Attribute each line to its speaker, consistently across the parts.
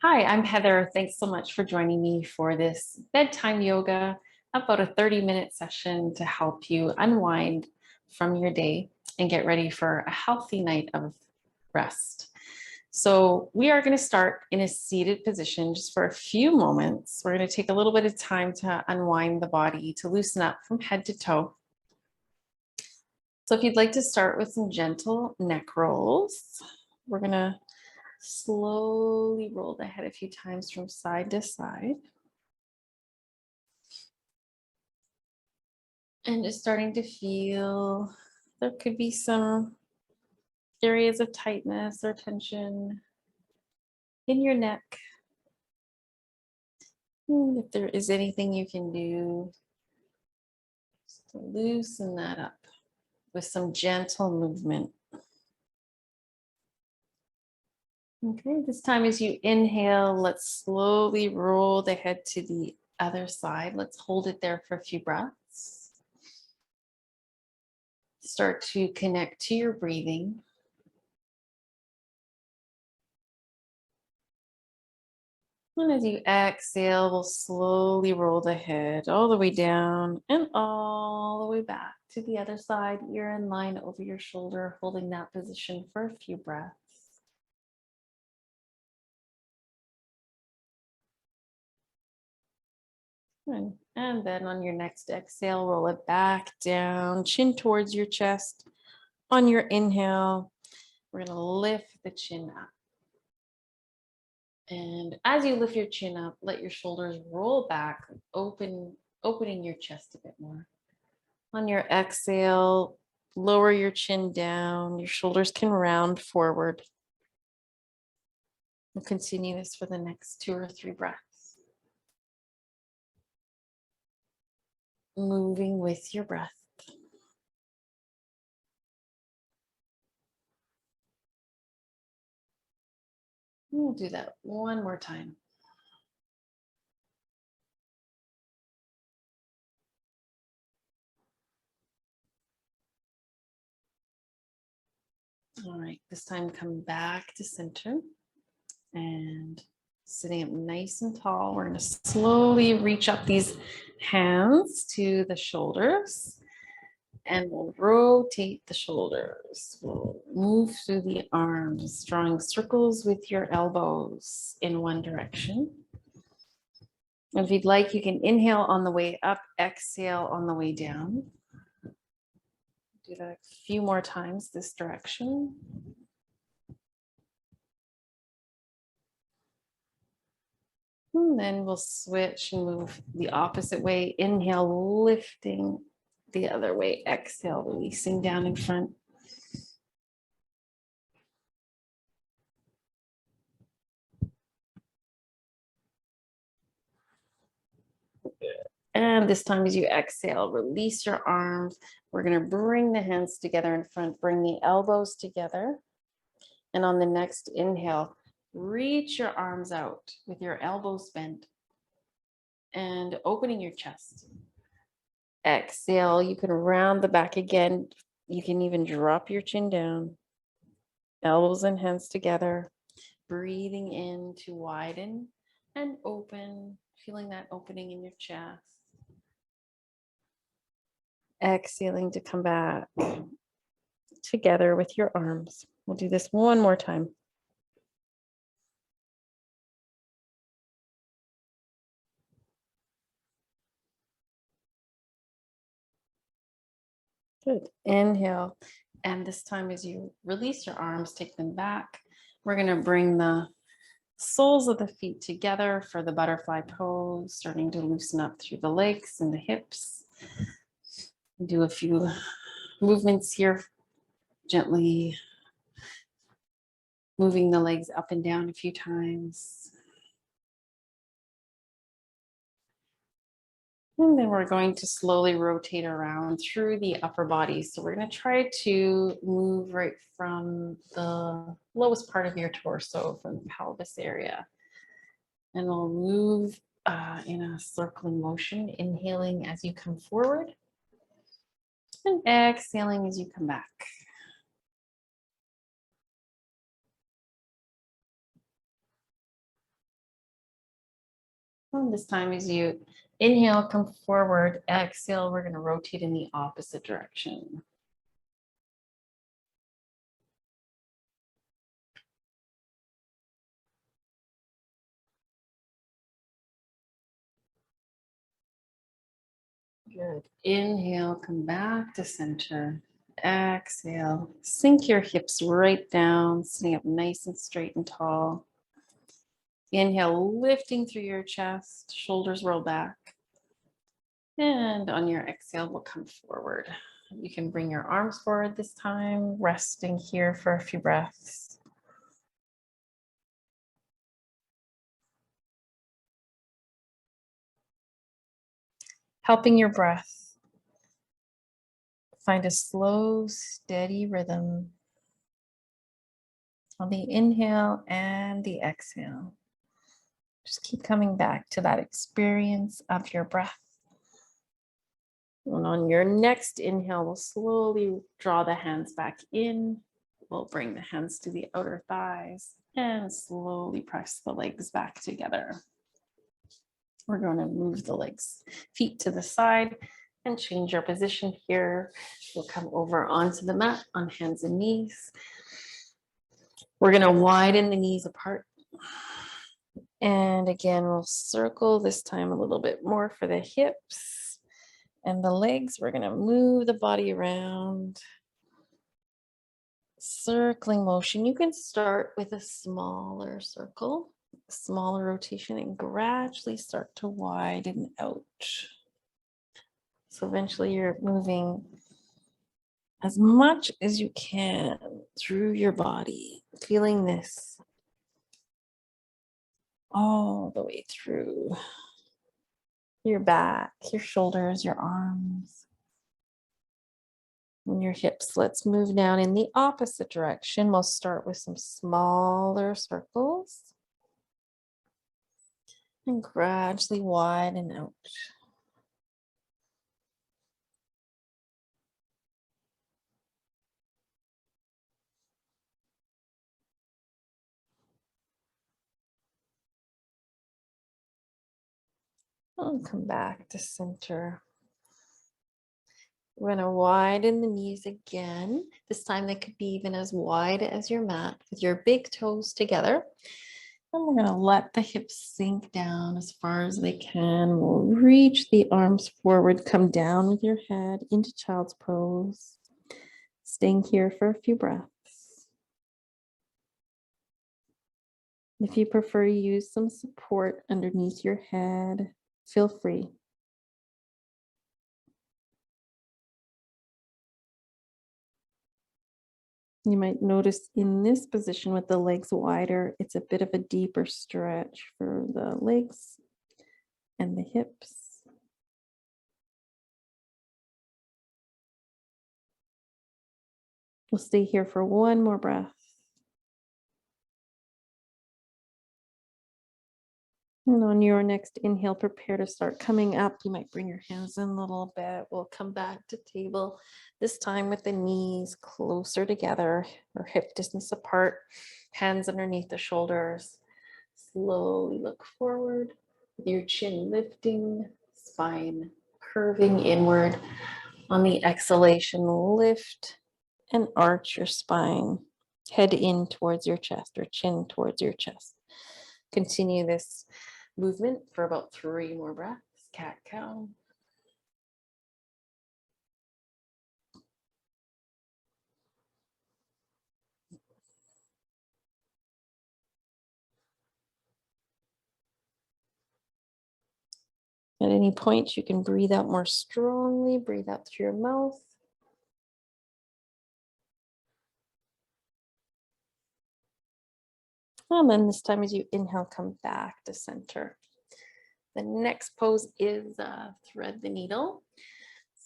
Speaker 1: Hi, I'm Heather. Thanks so much for joining me for this bedtime yoga, about a 30-minute session to help you unwind from your day and get ready for a healthy night of rest. So we are going to start in a seated position just for a few moments. We're going to take a little bit of time to unwind the body, to loosen up from head to toe. So if you'd like to start with some gentle neck rolls, we're going to slowly roll the head a few times from side to side. And just starting to feel there could be some areas of tightness or tension in your neck. And if there is anything you can do to loosen that up with some gentle movement. Okay, this time as you inhale, let's slowly roll the head to the other side. Let's hold it there for a few breaths. Start to connect to your breathing. And as you exhale, we'll slowly roll the head all the way down and all the way back to the other side, ear in line over your shoulder, holding that position for a few breaths. And then on your next exhale, roll it back down, chin towards your chest. On your inhale, we're going to lift the chin up. And as you lift your chin up, let your shoulders roll back, opening your chest a bit more. On your exhale, lower your chin down. Your shoulders can round forward. We'll continue this for the next 2 or 3 breaths. Moving with your breath. We'll do that one more time. All right, this time come back to center and sitting up nice and tall. We're going to slowly reach up these hands to the shoulders and we'll rotate the shoulders. We'll move through the arms, drawing circles with your elbows in one direction. And if you'd like, you can inhale on the way up, exhale on the way down. Do that a few more times this direction. And then we'll switch and move the opposite way. Inhale, lifting the other way. Exhale, releasing down in front. And this time as you exhale, release your arms. We're going to bring the hands together in front, bring the elbows together. And on the next inhale, reach your arms out with your elbows bent and opening your chest. Exhale, you can round the back again. You can even drop your chin down. Elbows and hands together. Breathing in to widen and open, feeling that opening in your chest. Exhaling to come back together with your arms. We'll do this one more time. Good. Inhale. And this time as you release your arms, take them back. We're going to bring the soles of the feet together for the butterfly pose, starting to loosen up through the legs and the hips. Do a few movements here, gently moving the legs up and down a few times. And then we're going to slowly rotate around through the upper body. So we're going to try to move right from the lowest part of your torso, from the pelvis area. And we'll move in a circling motion, inhaling as you come forward and exhaling as you come back. And this time as you inhale, come forward. Exhale, we're going to rotate in the opposite direction. Good. Inhale, come back to center. Exhale, sink your hips right down, sitting up nice and straight and tall. Inhale, lifting through your chest, shoulders roll back. And on your exhale, we'll come forward. You can bring your arms forward this time, resting here for a few breaths. Helping your breath find a slow, steady rhythm on the inhale and the exhale. Just keep coming back to that experience of your breath. And on your next inhale, we'll slowly draw the hands back in. We'll bring the hands to the outer thighs and slowly press the legs back together. We're going to move the legs, feet to the side and change our position here. We'll come over onto the mat on hands and knees. We're going to widen the knees apart. And again, we'll circle this time a little bit more for the hips and the legs. We're going to move the body around. Circling motion. You can start with a smaller circle, smaller rotation, and gradually start to widen out. So eventually you're moving as much as you can through your body, feeling this all the way through your back, your shoulders, your arms, and your hips. Let's move down in the opposite direction. We'll start with some smaller circles and gradually widen out. I'll come back to center. We're going to widen the knees again. This time they could be even as wide as your mat with your big toes together. And we're going to let the hips sink down as far as they can. We'll reach the arms forward, come down with your head into child's pose. Staying here for a few breaths. If you prefer, use some support underneath your head. Feel free. You might notice in this position with the legs wider, it's a bit of a deeper stretch for the legs and the hips. We'll stay here for one more breath. And on your next inhale, prepare to start coming up. You might bring your hands in a little bit. We'll come back to table, this time with the knees closer together or hip distance apart, hands underneath the shoulders. Slowly look forward with your chin lifting, spine curving inward. On the exhalation, lift and arch your spine. Head in towards your chest or chin towards your chest. Continue this movement for about 3 more breaths. Cat cow. At any point, you can breathe out more strongly. Breathe out through your mouth. And then this time as you inhale, come back to center. The next pose is thread the needle.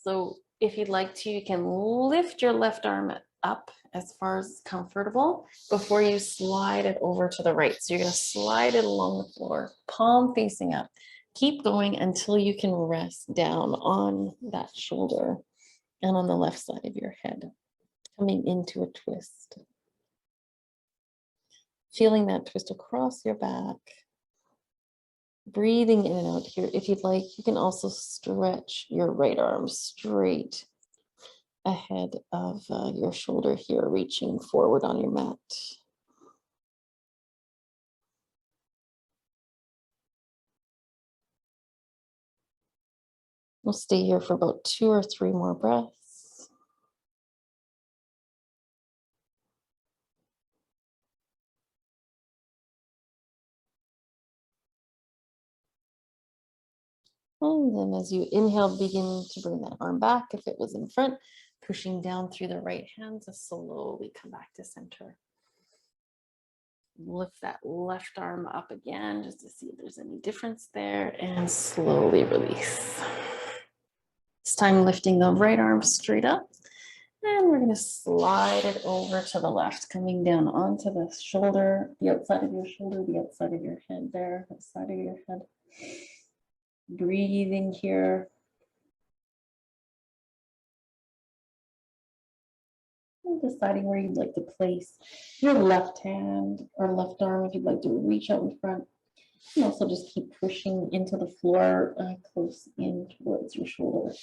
Speaker 1: So if you'd like to, you can lift your left arm up as far as comfortable before you slide it over to the right. So you're going to slide it along the floor, palm facing up. Keep going until you can rest down on that shoulder and on the left side of your head, coming into a twist. Feeling that twist across your back. Breathing in and out here. If you'd like, you can also stretch your right arm straight ahead of your shoulder here, reaching forward on your mat. We'll stay here for about 2 or 3 more breaths. And then as you inhale, begin to bring that arm back if it was in front, pushing down through the right hand to slowly come back to center. Lift that left arm up again just to see if there's any difference there, and slowly release. This time lifting the right arm straight up, and we're going to slide it over to the left, coming down onto the shoulder, the outside of your shoulder, the outside of your head there, the side of your head. Breathing here. And deciding where you'd like to place your left hand or left arm if you'd like to reach out in front. And also just keep pushing into the floor close in towards your shoulder.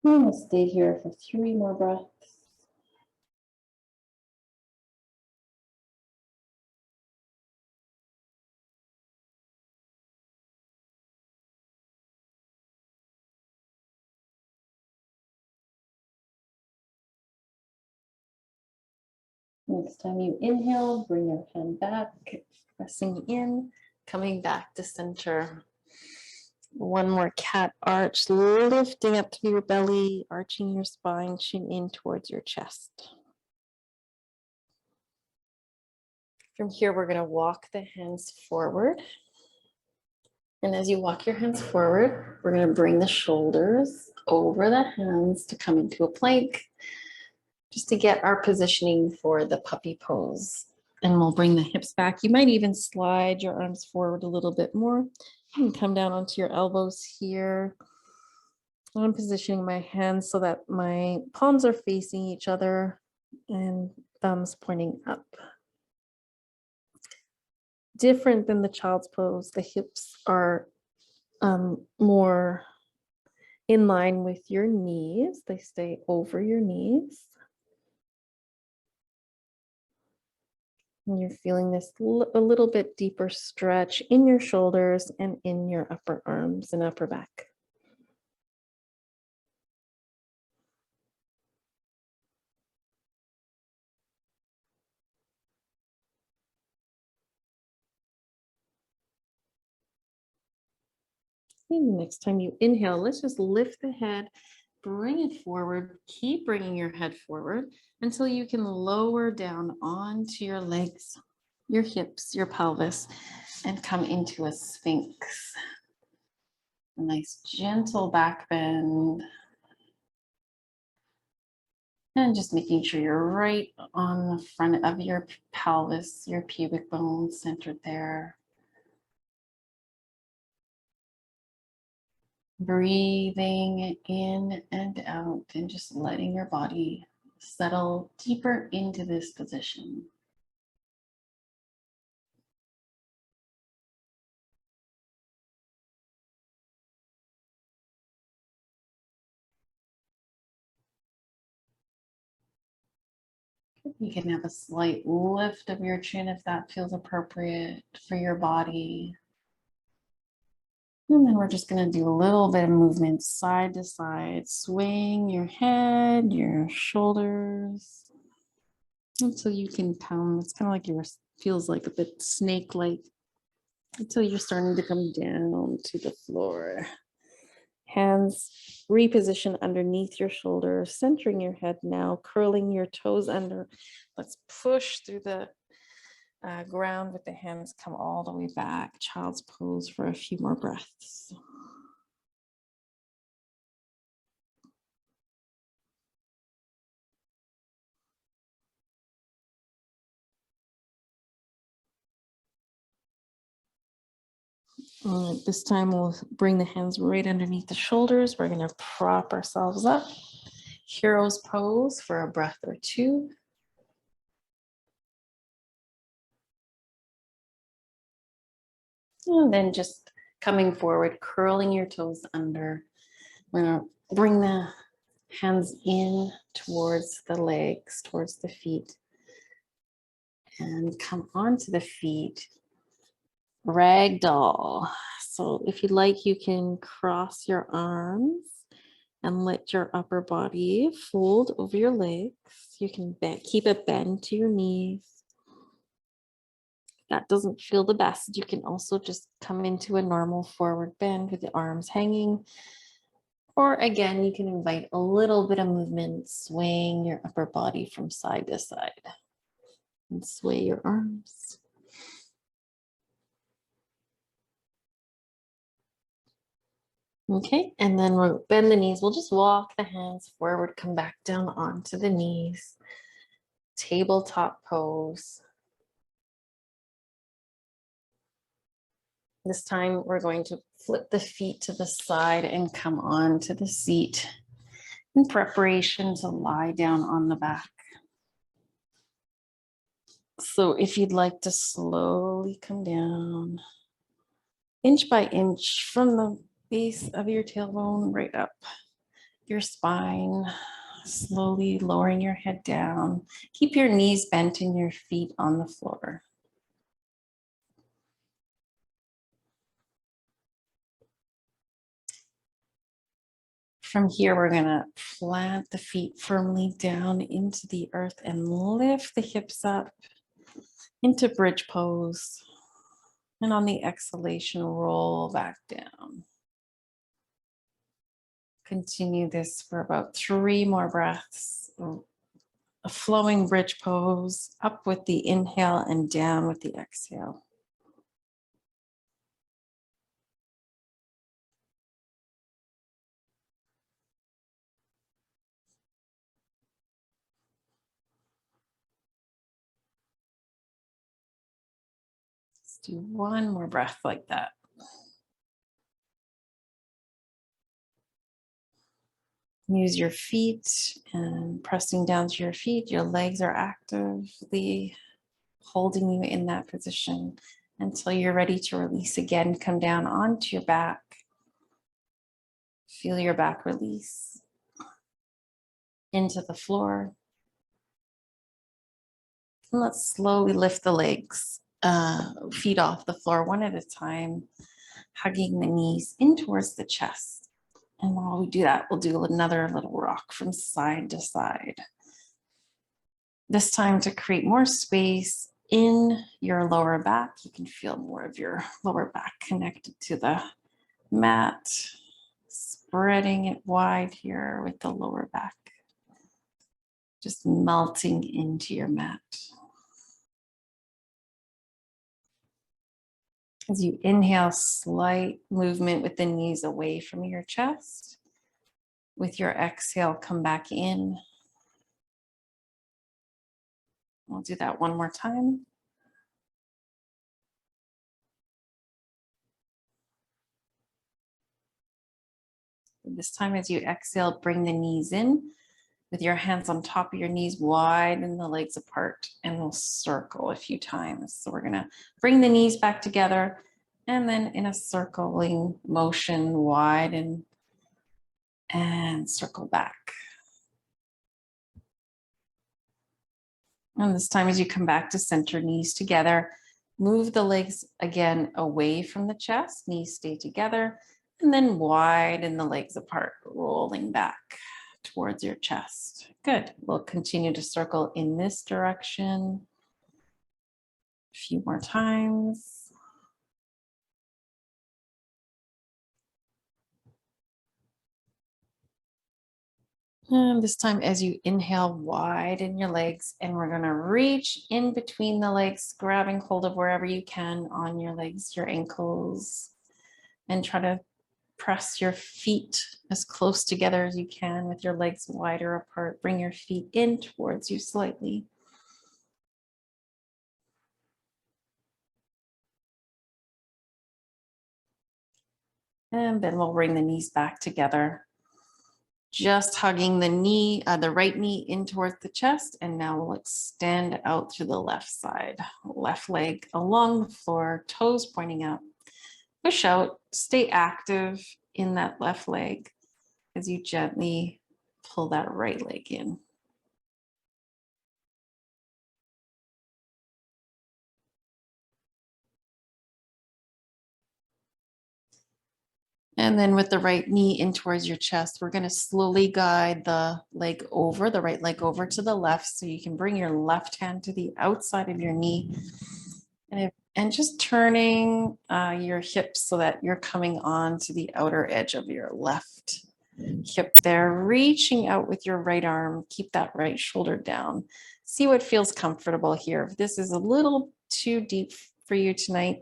Speaker 1: And we'll stay here for 3 more breaths. Next time you inhale, bring your hand back, pressing in, coming back to center. One more cat arch, lifting up to your belly, arching your spine, chin in towards your chest. From here, we're going to walk the hands forward. And as you walk your hands forward, we're going to bring the shoulders over the hands to come into a plank, just to get our positioning for the puppy pose. And we'll bring the hips back. You might even slide your arms forward a little bit more. You can come down onto your elbows here. I'm positioning my hands so that my palms are facing each other and thumbs pointing up. Different than the child's pose, the hips are more in line with your knees. They stay over your knees. And you're feeling this a little bit deeper stretch in your shoulders and in your upper arms and upper back. And next time you inhale, let's just lift the head, bring it forward, keep bringing your head forward until you can lower down onto your legs, your hips, your pelvis, and come into a sphinx. A nice gentle back bend. And just making sure you're right on the front of your pelvis, your pubic bone centered there. Breathing in and out and just letting your body settle deeper into this position. You can have a slight lift of your chin if that feels appropriate for your body. And then we're just going to do a little bit of movement side to side. Swing your head, your shoulders. Until you can come, it's kind of like feels like a bit snake-like until you're starting to come down to the floor. Hands reposition underneath your shoulders, centering your head now, curling your toes under. Let's push through the ground with the hands, come all the way back. Child's pose for a few more breaths. All right, this time we'll bring the hands right underneath the shoulders. We're going to prop ourselves up. Hero's pose for a breath or two. And then just coming forward, curling your toes under. We're gonna bring the hands in towards the legs, towards the feet, and come onto the feet. Ragdoll. So if you'd like, you can cross your arms and let your upper body fold over your legs. You can keep it bent to your knees. If that doesn't feel the best, you can also just come into a normal forward bend with the arms hanging. Or again, you can invite a little bit of movement, swaying your upper body from side to side. And sway your arms. Okay, and then we'll bend the knees. We'll just walk the hands forward, come back down onto the knees. Tabletop pose. This time we're going to flip the feet to the side and come on to the seat in preparation to lie down on the back. So if you'd like to slowly come down, inch by inch from the base of your tailbone right up your spine, slowly lowering your head down. Keep your knees bent and your feet on the floor. From here, we're gonna plant the feet firmly down into the earth and lift the hips up into bridge pose. And on the exhalation, roll back down. Continue this for about 3 more breaths. A flowing bridge pose, up with the inhale and down with the exhale. Let's do 1 more breath like that. Use your feet and pressing down to your feet. Your legs are actively holding you in that position until you're ready to release again. Come down onto your back. Feel your back release into the floor. And let's slowly lift the legs, feet off the floor one at a time, hugging the knees in towards the chest. And while we do that, we'll do another little rock from side to side. This time to create more space in your lower back. You can feel more of your lower back connected to the mat, spreading it wide here with the lower back, just melting into your mat. As you inhale, slight movement with the knees away from your chest. With your exhale, come back in. We'll do that 1 more time. This time, as you exhale, bring the knees in with your hands on top of your knees, widen the legs apart, and we'll circle a few times. So we're gonna bring the knees back together, and then in a circling motion, widen and circle back. And this time, as you come back to center, knees together, move the legs again away from the chest, knees stay together, and then widen the legs apart, rolling back towards your chest. Good. We'll continue to circle in this direction a few more times. And this time, as you inhale, widen your legs, and we're going to reach in between the legs, grabbing hold of wherever you can on your legs, your ankles, and try to press your feet as close together as you can with your legs wider apart. Bring your feet in towards you slightly. And then we'll bring the knees back together. Just hugging the knee, the right knee in towards the chest. And now we'll extend out through the left side, left leg along the floor, toes pointing up. Push out, stay active in that left leg as you gently pull that right leg in. And then with the right knee in towards your chest, we're going to slowly guide the leg over, the right leg over to the left. So you can bring your left hand to the outside of your knee and just turning your hips so that you're coming on to the outer edge of your left hip there, reaching out with your right arm. Keep that right shoulder down. See what feels comfortable here. If this is a little too deep for you tonight,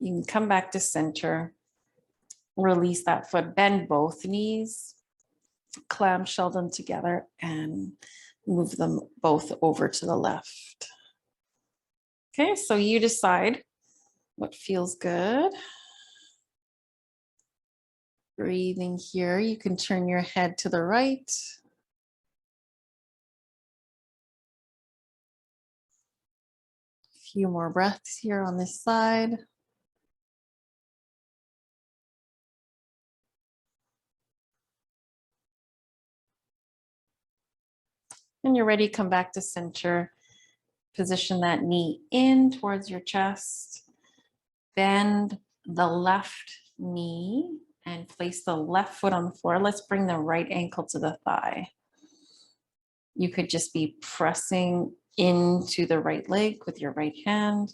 Speaker 1: you can come back to center. Release that foot, bend both knees, clamshell them together, and move them both over to the left. Okay, so you decide what feels good. Breathing here, you can turn your head to the right. A few more breaths here on this side. When you're ready, come back to center. Position that knee in towards your chest. Bend the left knee and place the left foot on the floor. Let's bring the right ankle to the thigh. You could just be pressing into the right leg with your right hand.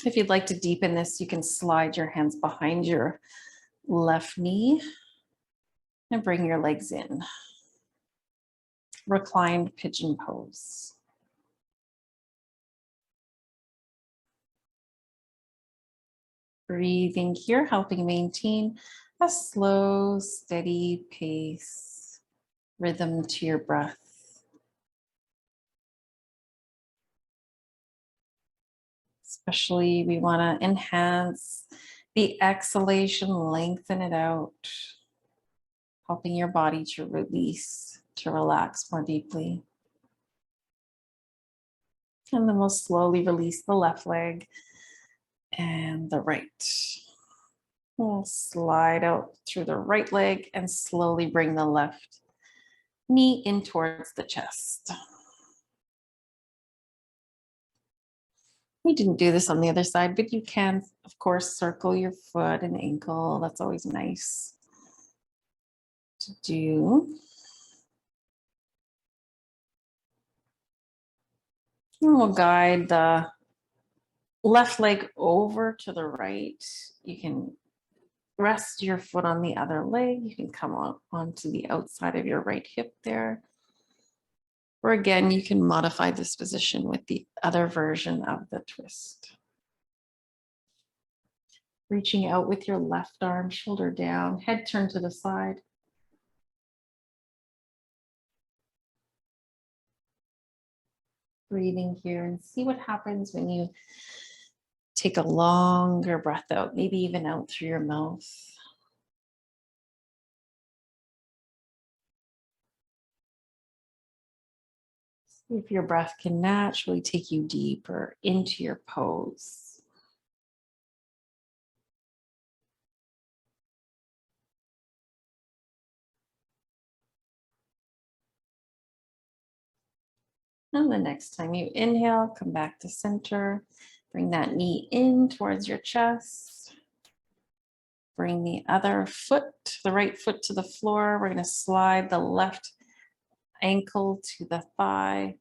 Speaker 1: If you'd like to deepen this, you can slide your hands behind your left knee and bring your legs in. Reclined pigeon pose. Breathing here, helping maintain a slow, steady pace, rhythm to your breath. Especially, we want to enhance the exhalation, lengthen it out, helping your body to release, to relax more deeply. And then we'll slowly release the left leg and the right. We'll slide out through the right leg and slowly bring the left knee in towards the chest. We didn't do this on the other side, but you can, of course, circle your foot and ankle. That's always nice to do. And we'll guide the left leg over to the right. You can rest your foot on the other leg. You can come on onto the outside of your right hip there. Or again, you can modify this position with the other version of the twist. Reaching out with your left arm, shoulder down, head turned to the side. Breathing here and see what happens when you take a longer breath out, maybe even out through your mouth. See if your breath can naturally take you deeper into your pose. And the next time you inhale, come back to center. Bring that knee in towards your chest. Bring the other foot, the right foot to the floor. We're going to slide the left ankle to the thigh.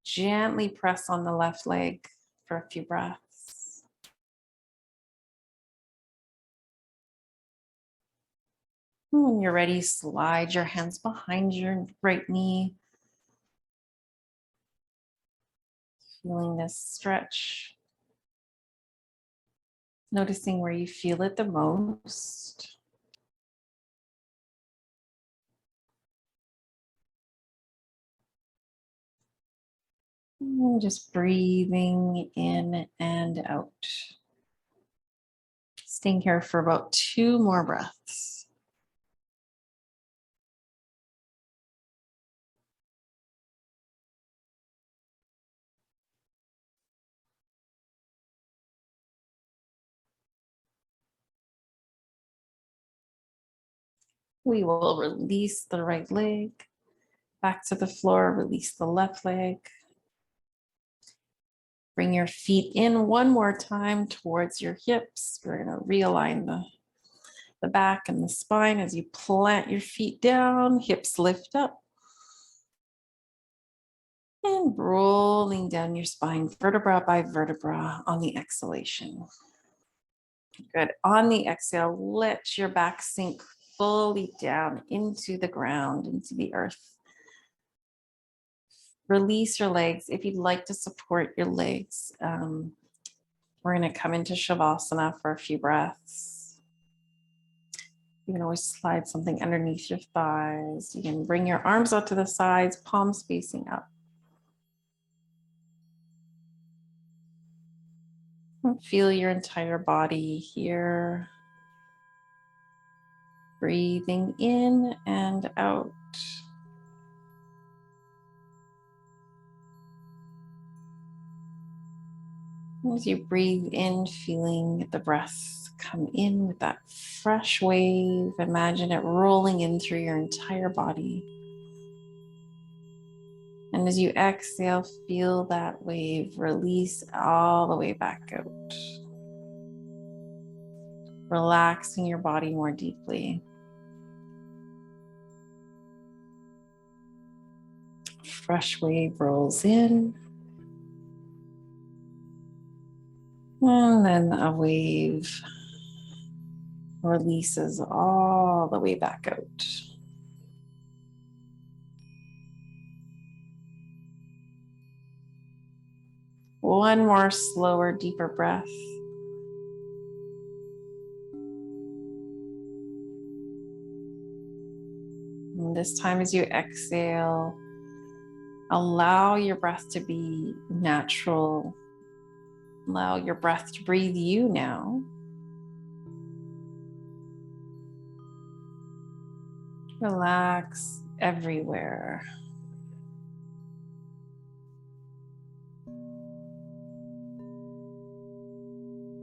Speaker 1: Gently press on the left leg for a few breaths. When you're ready, slide your hands behind your right knee. Feeling this stretch. Noticing where you feel it the most. And just breathing in and out. Staying here for about 2 more breaths. We will release the right leg back to the floor, release the left leg. Bring your feet in one more time towards your hips. We're going to realign the back and the spine as you plant your feet down, hips lift up. And rolling down your spine, vertebra by vertebra on the exhalation. Good. On the exhale, let your back sink fully down into the ground, into the earth. Release your legs. If you'd like to support your legs, we're going to come into Shavasana for a few breaths. You can always slide something underneath your thighs. You can bring your arms out to the sides, palms facing up. And feel your entire body here. Breathing in and out. As you breathe in, feeling the breath come in with that fresh wave. Imagine it rolling in through your entire body. And as you exhale, feel that wave release all the way back out. Relaxing your body more deeply. Fresh wave rolls in. And then a wave releases all the way back out. One more slower, deeper breath. And this time as you exhale, allow your breath to be natural. Allow your breath to breathe you now. Relax everywhere.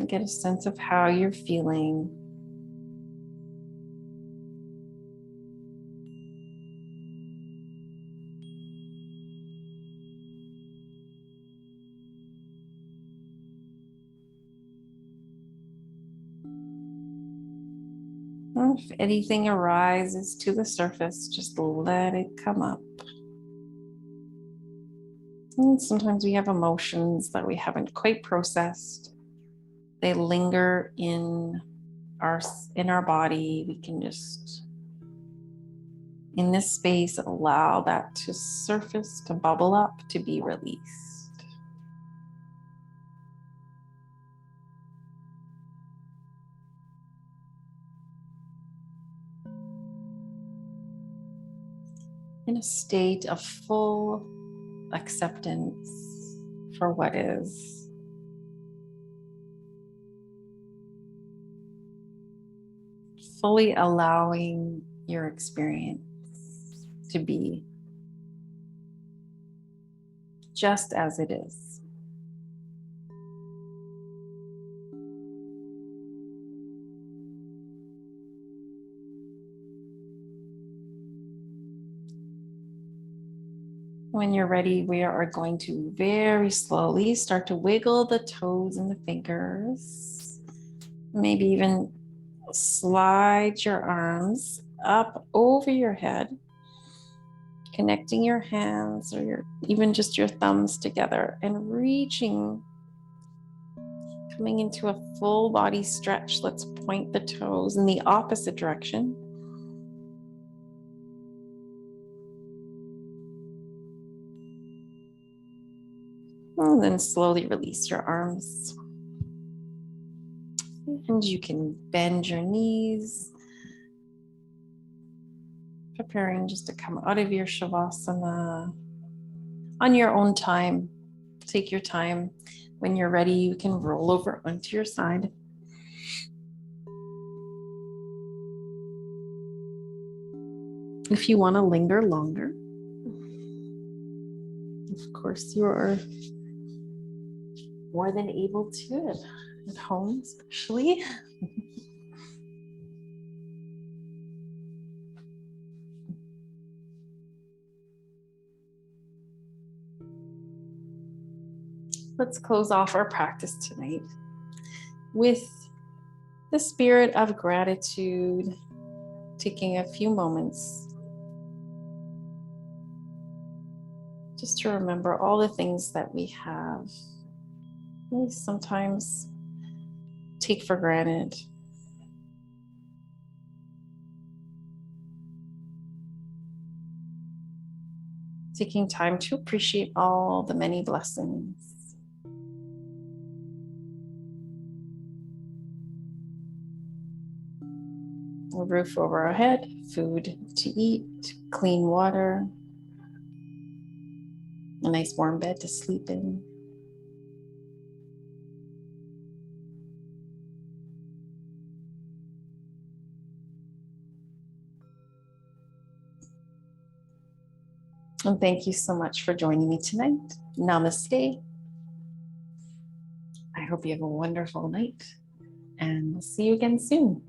Speaker 1: And get a sense of how you're feeling. If anything arises to the surface, just let it come up. And sometimes we have emotions that we haven't quite processed. They linger in our body. We can just, in this space, allow that to surface, to bubble up, to be released. In a state of full acceptance for what is. Fully allowing your experience to be just as it is. When you're ready, we are going to very slowly start to wiggle the toes and the fingers. Maybe even slide your arms up over your head, connecting your hands or even just your thumbs together and reaching, coming into a full body stretch. Let's point the toes in the opposite direction. And then slowly release your arms. And you can bend your knees, preparing just to come out of your Shavasana on your own time. Take your time. When you're ready, you can roll over onto your side. If you want to linger longer, of course, you are more than able to at home, especially. Let's close off our practice tonight with the spirit of gratitude, taking a few moments just to remember all the things that we have. We sometimes take for granted. Taking time to appreciate all the many blessings. A roof over our head, food to eat, clean water, a nice warm bed to sleep in. And thank you so much for joining me tonight. Namaste. I hope you have a wonderful night, and we'll see you again soon.